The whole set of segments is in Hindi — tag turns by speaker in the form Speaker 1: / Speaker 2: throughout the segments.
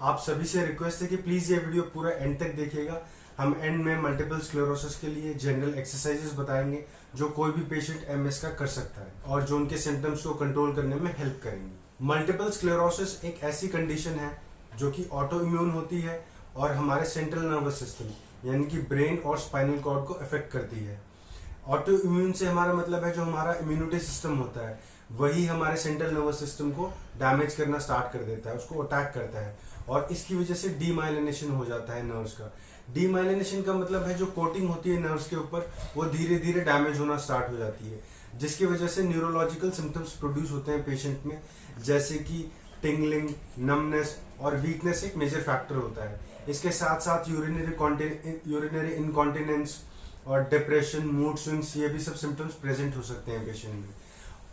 Speaker 1: आप सभी से रिक्वेस्ट है कि प्लीज ये वीडियो पूरा एंड तक देखिएगा। हम एंड में मल्टीपल स्क्लेरोसिस के लिए जनरल एक्सरसाइजेस बताएंगे जो कोई भी पेशेंट एमएस का कर सकता है और जो उनके सिम्टम्स को कंट्रोल करने में हेल्प करेंगे। मल्टीपल स्क्लेरोसिस एक ऐसी कंडीशन है जो कि ऑटो इम्यून होती है और हमारे सेंट्रल नर्वस सिस्टम यानी कि ब्रेन और स्पाइनल कॉर्ड को अफेक्ट करती है। ऑटो इम्यून से हमारा मतलब है जो हमारा इम्यूनिटी सिस्टम होता है वही हमारे सेंट्रल नर्वस सिस्टम को डैमेज करना स्टार्ट कर देता है, उसको अटैक करता है और इसकी वजह से डीमाइलिनेशन हो जाता है नर्व्स का। डीमाइलिनेशन का मतलब है जो कोटिंग होती है नर्व्स के ऊपर वो धीरे धीरे डैमेज होना स्टार्ट हो जाती है, जिसकी वजह से न्यूरोलॉजिकल सिम्टम्स प्रोड्यूस होते हैं पेशेंट में, जैसे कि टिंगलिंग, नमनेस और वीकनेस एक मेजर फैक्टर होता है। इसके साथ साथ यूरिनरी इनकॉन्टिनेंस और डिप्रेशन, मूड स्विंग्स, ये भी सब सिम्टम्स प्रेजेंट हो सकते हैं पेशेंट में।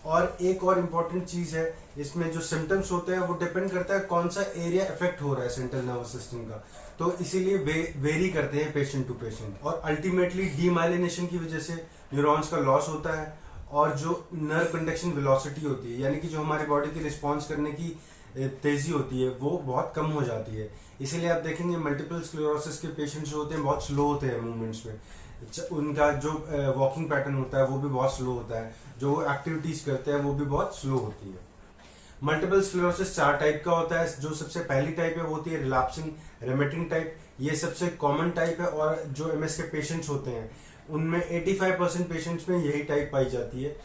Speaker 1: और एक और इम्पॉर्टेंट चीज है, इसमें जो सिम्टम्स होते हैं वो डिपेंड करता है कौन सा एरिया इफेक्ट हो रहा है सेंट्रल नर्वस सिस्टम का, तो इसीलिए वेरी करते हैं पेशेंट टू पेशेंट। और अल्टीमेटली डीमाइलिनेशन की वजह से न्यूरॉन्स का लॉस होता है और जो नर्व कंडक्शन वेलोसिटी होती है यानी कि जो हमारी बॉडी की रिस्पॉन्स करने की तेजी होती है वो बहुत कम हो जाती है। इसीलिए आप देखेंगे मल्टीपल स्क्लेरोसिस के पेशेंट्स जो होते हैं बहुत स्लो होते हैं मूवमेंट्स में, उनका जो वॉकिंग पैटर्न होता है वो भी बहुत स्लो होता है, जो वो एक्टिविटीज करते हैं वो भी बहुत स्लो होती है। मल्टीपल स्क्लेरोसिस 4 टाइप का होता है। जो सबसे पहली टाइप है वो होती है रिलैप्सिंग रेमिटिंग टाइप, ये सबसे कॉमन टाइप है और जो एमएस के पेशेंट्स होते हैं उनमें 85% पेशेंट्स में यही टाइप पाई जाती है।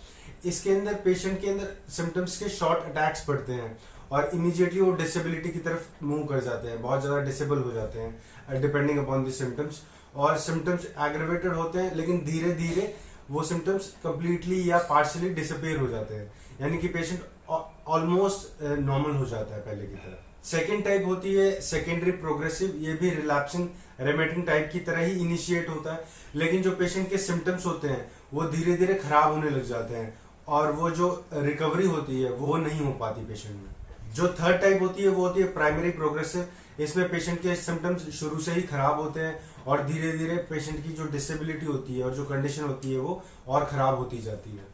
Speaker 1: इसके अंदर पेशेंट के अंदर सिम्टम्स के शॉर्ट अटैक्स पड़ते हैं और इमीडिएटली वो डिसेबिलिटी की तरफ मूव कर जाते हैं, बहुत ज्यादा डिसेबल हो जाते हैं डिपेंडिंग अपॉन द सिम्टम्स, और सिम्टम्स एग्रेवेटेड होते हैं लेकिन धीरे धीरे वो सिम्टम्स कंप्लीटली या पार्शियली डिसअपीयर हो जाते हैं, यानी कि पेशेंट ऑलमोस्ट नॉर्मल हो जाता है पहले की तरह। सेकेंड टाइप होती है सेकेंडरी प्रोग्रेसिव, ये भी रिलैप्सिंग रेमिटिंग टाइप की तरह ही इनिशिएट होता है, लेकिन जो पेशेंट के सिम्टम्स होते हैं वो धीरे धीरे खराब होने लग जाते हैं और वो जो रिकवरी होती है वो नहीं हो पाती पेशेंट में। जो थर्ड टाइप होती है वो होती है प्राइमरी प्रोग्रेसिव, इसमें पेशेंट के सिम्टम्स शुरू से ही खराब होते हैं और धीरे धीरे पेशेंट की जो डिसेबिलिटी होती है और जो कंडीशन होती है वो और खराब होती जाती है।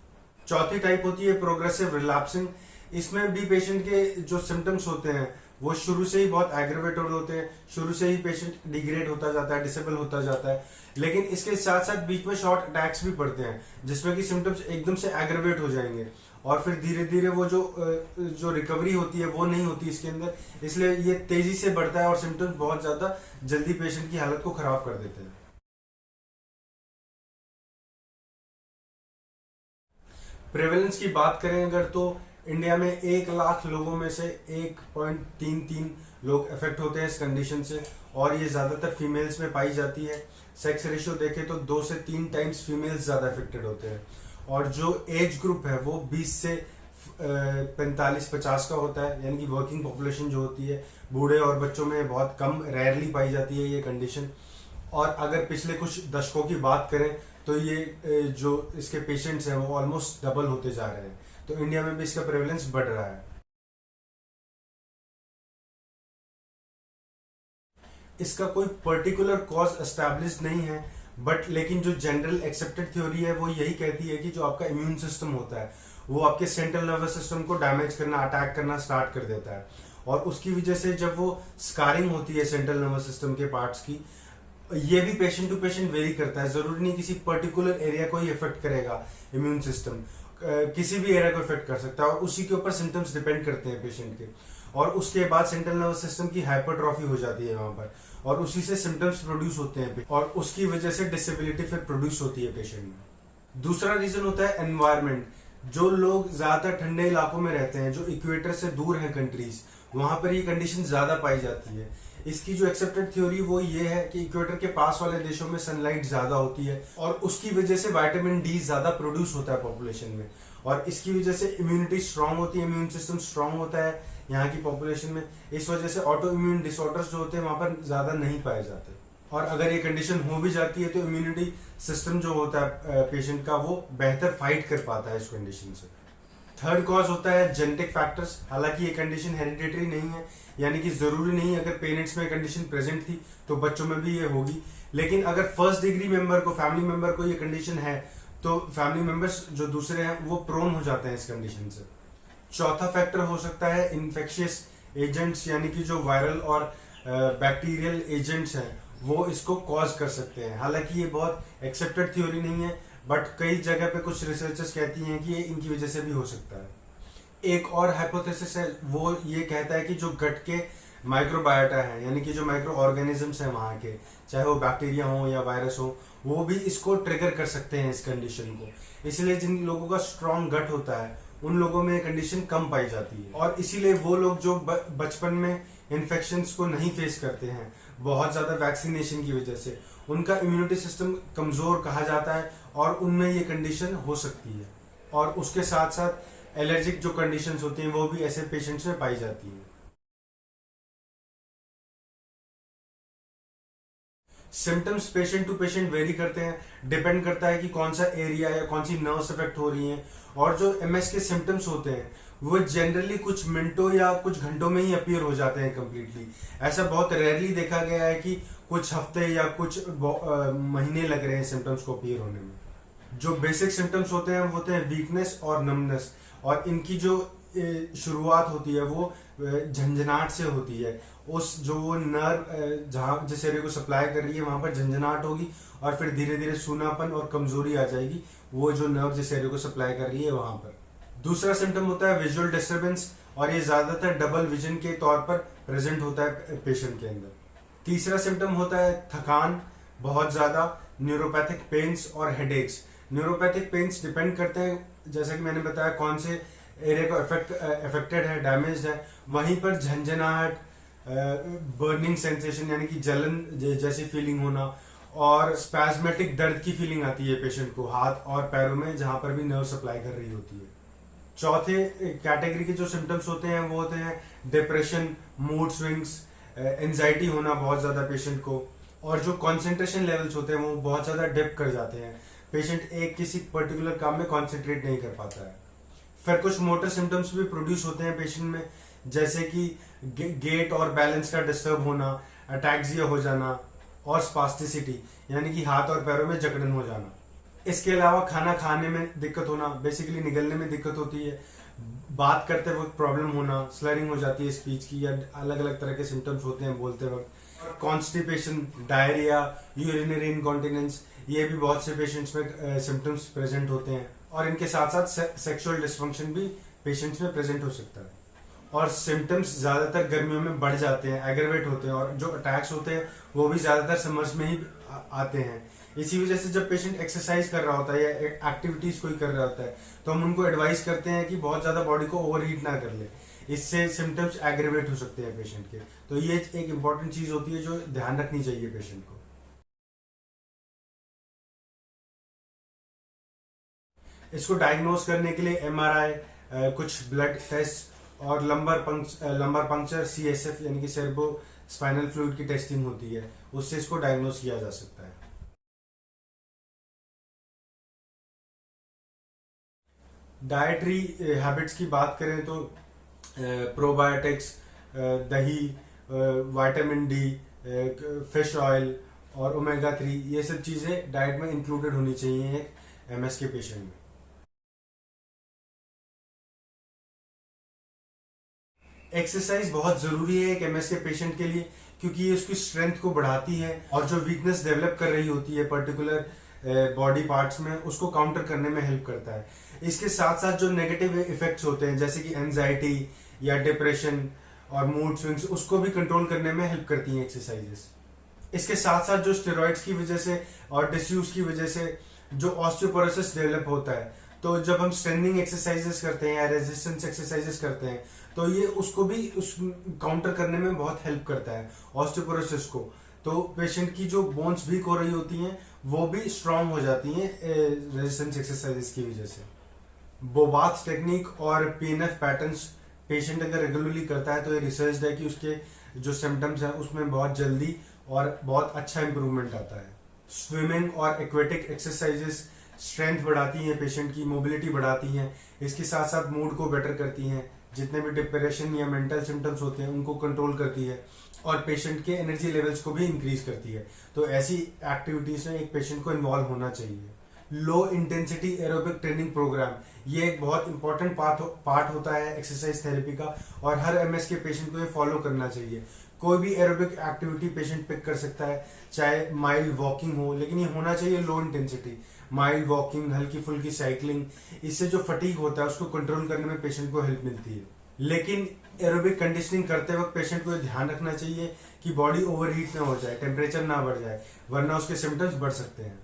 Speaker 1: चौथी टाइप होती है प्रोग्रेसिव रिलैप्सिंग, इसमें भी पेशेंट के जो सिम्टम्स होते हैं वो शुरू से ही बहुत एग्रेवेटेड होते हैं, शुरू से ही पेशेंट डिग्रेड होता जाता है, डिसेबल होता जाता है, लेकिन इसके साथ साथ बीच में शॉर्ट अटैक्स भी पड़ते हैं जिसमें कि सिम्टम्स एकदम से एग्रेवेट हो जाएंगे और फिर धीरे धीरे वो जो रिकवरी होती है वो नहीं होती इसके अंदर, इसलिए ये तेजी से बढ़ता है और सिम्टम्स बहुत ज्यादा जल्दी पेशेंट की हालत को खराब कर देते हैं। प्रेवलेंस की बात करें अगर तो इंडिया में 1 लाख लोगों में से 1.33 लोग अफेक्ट होते हैं इस कंडीशन से और ये ज्यादातर फीमेल्स में पाई जाती है। सेक्स रेशियो देखें तो 2 से 3 टाइम्स फीमेल्स ज्यादा अफेक्टेड होते हैं और जो एज ग्रुप है वो 20 से 45-50 का होता है, यानी कि वर्किंग पॉपुलेशन जो होती है बूढ़े और बच्चों में बहुत कम रेयरली पाई जाती है ये कंडीशन। और अगर पिछले कुछ दशकों की बात करें तो ये जो इसके पेशेंट्स हैं वो ऑलमोस्ट डबल होते जा रहे हैं, तो इंडिया में भी इसका प्रेवलेंस बढ़ रहा है। इसका कोई पर्टिकुलर कॉज एस्टैब्लिश नहीं है, बट लेकिन जो जनरल एक्सेप्टेड थ्योरी है वो यही कहती है कि जो आपका इम्यून सिस्टम होता है वो आपके सेंट्रल नर्वस सिस्टम को डैमेज करना, अटैक करना स्टार्ट कर देता है और उसकी वजह से जब वो स्कारिंग होती है सेंट्रल नर्वस सिस्टम के पार्ट्स की, ये भी पेशेंट टू पेशेंट वेरी करता है, जरूरी नहीं किसी पर्टिकुलर एरिया को ही इफेक्ट करेगा इम्यून सिस्टम, किसी भी एरिया को इफेक्ट कर सकता है और उसी के ऊपर सिम्टम्स डिपेंड करते हैं पेशेंट के, और उसके बाद सेंट्रल नर्वस सिस्टम की हाइपरट्रॉफी हो जाती है वहां पर और उसी से सिम्टम्स प्रोड्यूस होते हैं और उसकी वजह से डिसेबिलिटी फिर प्रोड्यूस होती है पेशेंट में। दूसरा रीजन होता है एनवायरमेंट, जो लोग ज्यादातर ठंडे इलाकों में रहते हैं, जो इक्वेटर से दूर हैं कंट्रीज, वहां पर ये कंडीशन ज्यादा पाई जाती है। इसकी जो एक्सेप्टेड थ्योरी वो ये है कि इक्वेटर के पास वाले देशों में सनलाइट ज्यादा होती है और उसकी वजह से विटामिन डी ज्यादा प्रोड्यूस होता है पॉपुलेशन में और इसकी वजह से इम्यूनिटी स्ट्रांग होती है, इम्यून सिस्टम स्ट्रांग होता है यहाँ की पॉपुलेशन में, इस वजह से ऑटो इम्यून डिसऑर्डर्स जो होते हैं वहां पर ज्यादा नहीं पाए जाते और अगर ये कंडीशन हो भी जाती है तो इम्यूनिटी सिस्टम जो होता है पेशेंट का वो बेहतर फाइट कर पाता है इस कंडीशन से। थर्ड कॉज होता है जेनेटिक फैक्टर्स, हालांकि ये कंडीशन हेरिडिटरी नहीं है, यानी कि जरूरी नहीं अगर पेरेंट्स में कंडीशन प्रेजेंट थी तो बच्चों में भी ये होगी, लेकिन अगर फर्स्ट डिग्री मेंबर को, फैमिली मेंबर को ये कंडीशन है तो फैमिली मेंबर्स जो दूसरे हैं वो प्रोन हो जाते हैं इस कंडीशन से। चौथा फैक्टर हो सकता है इन्फेक्शियस एजेंट्स यानी कि जो वायरल और बैक्टीरियल एजेंट्स हैं वो इसको कॉज कर सकते हैं। हालांकि ये बहुत एक्सेप्टेड थ्योरी नहीं है, बट कई जगह पे कुछ रिसर्चर्स कहती हैं कि ये इनकी वजह से भी हो सकता है। एक और हाइपोथेसिस है, वो ये कहता है कि जो गट के माइक्रोबायोटा है यानी कि जो माइक्रो ऑर्गेनिजम्स हैं वहाँ के, चाहे वो बैक्टीरिया हो या वायरस हो, वो भी इसको ट्रिगर कर सकते हैं इस कंडीशन को। इसलिए जिन लोगों का स्ट्रॉन्ग गट होता है उन लोगों में ये कंडीशन कम पाई जाती है, और इसीलिए वो लोग जो बचपन में इन्फेक्शंस को नहीं फेस करते हैं बहुत ज्यादा वैक्सीनेशन की वजह से, उनका इम्यूनिटी सिस्टम कमजोर कहा जाता है और उनमें ये कंडीशन हो सकती है। और उसके साथ साथ एलर्जिक जो कंडीशंस होती हैं वो भी ऐसे पेशेंट्स में पाई जाती है। Symptoms patient to patient vary करते हैं, डिपेंड करता है कि कौन सा एरिया या कौन सी नर्व्स इफेक्ट हो रही हैं। और जो एमएस के सिम्टम्स होते हैं वो जनरली कुछ मिनटों या कुछ घंटों में ही अपीयर हो जाते हैं कम्प्लीटली। ऐसा बहुत रेयरली देखा गया है कि कुछ हफ्ते या कुछ महीने लग रहे हैं सिम्टम्स को अपीयर होने में। जो बेसिक सिम्टम्स होते हैं वो होते हैं वीकनेस और नमनेस, और इनकी जो शुरुआत होती है वो झंझनाहट से होती है। उस जो वो नर्व जहाँ जिस एरिया को सप्लाई कर रही है वहां पर झंझनाहट होगी और फिर धीरे धीरे सूनापन और कमजोरी आ जाएगी वो जो नर्व जिस एरिया को सप्लाई कर रही है वहां पर। दूसरा सिम्टम होता है विजुअल डिस्टर्बेंस, और ये ज्यादातर डबल विजन के तौर पर प्रेजेंट होता है पेशेंट के अंदर। तीसरा सिम्टम होता है थकान बहुत ज्यादा, न्यूरोपैथिक पेन्स और हेडेक्स। न्यूरोपैथिक पेन्स डिपेंड करते हैं जैसा कि मैंने बताया कौन से एरिया को अफेक्टेड है, डैमेज्ड है। वहीं पर झंझनाहट, बर्निंग सेंसेशन यानी कि जलन जैसी फीलिंग होना, और स्पैस्मेटिक दर्द की फीलिंग आती है पेशेंट को हाथ और पैरों में जहां पर भी नर्व सप्लाई कर रही होती है। चौथे कैटेगरी के जो सिम्टम्स होते हैं वो होते हैं डिप्रेशन, मूड स्विंग्स, एंजाइटी होना बहुत ज्यादा पेशेंट को, और जो कंसंट्रेशन लेवल्स होते हैं वो बहुत ज्यादा डिप कर जाते हैं। पेशेंट एक किसी पर्टिकुलर काम में कॉन्सेंट्रेट नहीं कर पाता है। फिर कुछ मोटर सिम्टम्स भी प्रोड्यूस होते हैं पेशेंट में, जैसे कि गेट और बैलेंस का डिस्टर्ब होना, अटैक्सिया हो जाना, और स्पास्टिसिटी यानी कि हाथ और पैरों में जकड़न हो जाना। इसके अलावा खाना खाने में दिक्कत होना, बेसिकली निगलने में दिक्कत होती है, बात करते वक्त प्रॉब्लम होना, स्लरिंग हो जाती है स्पीच की, या अलग अलग तरह के सिम्टम्स होते हैं बोलते वक्त। कॉन्स्टिपेशन, डायरिया, यूरिनरी इनकॉन्टिनेंस, ये भी बहुत से पेशेंट्स में सिम्टम्स प्रेजेंट होते हैं। और इनके साथ साथ सेक्सुअल डिस्फंक्शन भी पेशेंट्स में प्रेजेंट हो सकता है। और सिम्टम्स ज्यादातर गर्मियों में बढ़ जाते हैं, एग्रेवेट होते हैं, और जो अटैक्स होते हैं वो भी ज्यादातर समर्स में ही आते हैं। इसी वजह से जब पेशेंट एक्सरसाइज कर रहा होता है या एक्टिविटीज कोई कर रहा होता है तो हम उनको एडवाइस करते हैं कि बहुत ज्यादा बॉडी को ओवरहीट ना कर ले, इससे सिम्टम्स एग्रेवेट हो सकते हैं पेशेंट के। तो ये एक इंपॉर्टेंट चीज होती है जो ध्यान रखनी चाहिए पेशेंट को। इसको डायग्नोज करने के लिए एमआरआई, कुछ ब्लड टेस्ट और लंबर पंक्चर सीएसएफ यानी कि सेरेब्रो स्पाइनल फ्लूइड की टेस्टिंग होती है, उससे इसको डायग्नोज किया जा सकता है। डाइटरी हैबिट्स की बात करें तो प्रोबायोटिक्स, दही, विटामिन डी, फिश ऑयल और ओमेगा 3, ये सब चीजें डाइट में इंक्लूडेड होनी चाहिए एमएस के पेशेंट में। एक्सरसाइज बहुत जरूरी है एक एमएस के पेशेंट के लिए, क्योंकि ये उसकी स्ट्रेंथ को बढ़ाती है और जो वीकनेस डेवलप कर रही होती है पर्टिकुलर बॉडी पार्ट्स में उसको काउंटर करने में हेल्प करता है। इसके साथ साथ जो नेगेटिव इफेक्ट्स होते हैं जैसे कि एंजाइटी या डिप्रेशन और मूड स्विंग्स, उसको भी कंट्रोल करने में हेल्प करती हैं एक्सरसाइजेस। इसके साथ साथ जो स्टेरॉइड्स की वजह से और डिसयूज की वजह से जो ऑस्टियोपोरोसिस डेवलप होता है, तो जब हम स्ट्रेंथनिंग एक्सरसाइजेस करते हैं या रेजिस्टेंस एक्सरसाइजेस करते हैं तो ये उसको भी उस काउंटर करने में बहुत हेल्प करता है ऑस्टियोपोरोसिस को। तो पेशेंट की जो बोन्स वीक हो रही होती हैं वो भी स्ट्रांग हो जाती हैं रेजिस्टेंस एक्सरसाइजेस की वजह से। बोबाथ टेक्निक और पीएनएफ पैटर्न्स पेशेंट अगर रेगुलरली करता है तो ये रिसर्च है कि उसके जो सिम्टम्स हैं उसमें बहुत जल्दी और बहुत अच्छा इंप्रूवमेंट आता है। स्विमिंग और एक्वेटिक एक्सरसाइजेस स्ट्रेंथ बढ़ाती हैं, पेशेंट की मोबिलिटी बढ़ाती हैं, इसके साथ साथ मूड को बेटर करती हैं, जितने भी डिप्रेशन या मेंटल सिम्टम्स होते हैं उनको कंट्रोल करती है और पेशेंट के एनर्जी लेवल्स को भी इंक्रीज करती है। तो ऐसी एक्टिविटीज में एक पेशेंट को इन्वॉल्व होना चाहिए। Low intensity aerobic training programme, ये एक बहुत इंपॉर्टेंट पार्ट होता है एक्सरसाइज थेरेपी का, और हर एमएस के पेशेंट को ये फॉलो करना चाहिए। कोई भी एरोबिक एक्टिविटी पेशेंट पिक कर सकता है, चाहे माइल्ड वॉकिंग हो, लेकिन ये होना चाहिए लो इंटेंसिटी। माइल्ड वॉकिंग, हल्की फुल्की साइकिलिंग, इससे जो फटीग होता है उसको कंट्रोल करने में पेशेंट को हेल्प मिलती है। लेकिन एरोबिक कंडीशनिंग करते वक्त पेशेंट को ये ध्यान रखना चाहिए कि बॉडी ओवरहीट ना हो जाए, टेम्परेचर ना बढ़ जाए, वरना उसके सिम्टम्स बढ़ सकते हैं।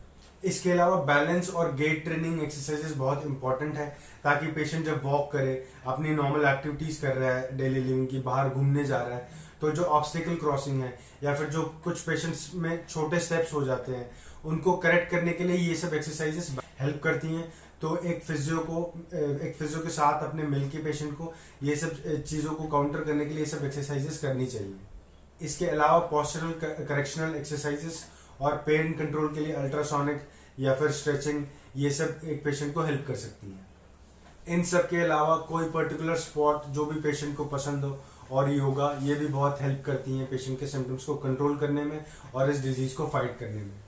Speaker 1: इसके अलावा बैलेंस और गेट ट्रेनिंग एक्सरसाइजेस बहुत इंपॉर्टेंट है, ताकि पेशेंट जब वॉक करे, अपनी नॉर्मल एक्टिविटीज कर रहा है डेली लिविंग की, बाहर घूमने जा रहा है, तो जो ऑब्स्टिकल क्रॉसिंग है या फिर जो कुछ पेशेंट्स में छोटे स्टेप्स हो जाते हैं, उनको करेक्ट करने के लिए ये सब एक्सरसाइजेस हेल्प करती हैं। तो एक फिजियो के साथ अपने मिल के पेशेंट को ये सब चीज़ों को काउंटर करने के लिए ये सब एक्सरसाइजेस करनी चाहिए। इसके अलावा पोस्चरल करेक्शनल एक्सरसाइजेस और पेन कंट्रोल के लिए अल्ट्रासोनिक या फिर स्ट्रेचिंग, ये सब एक पेशेंट को हेल्प कर सकती है। इन सब के अलावा कोई पर्टिकुलर स्पॉट जो भी पेशेंट को पसंद हो, और योगा, ये भी बहुत हेल्प करती हैं पेशेंट के सिम्टम्स को कंट्रोल करने में और इस डिजीज को फाइट करने में।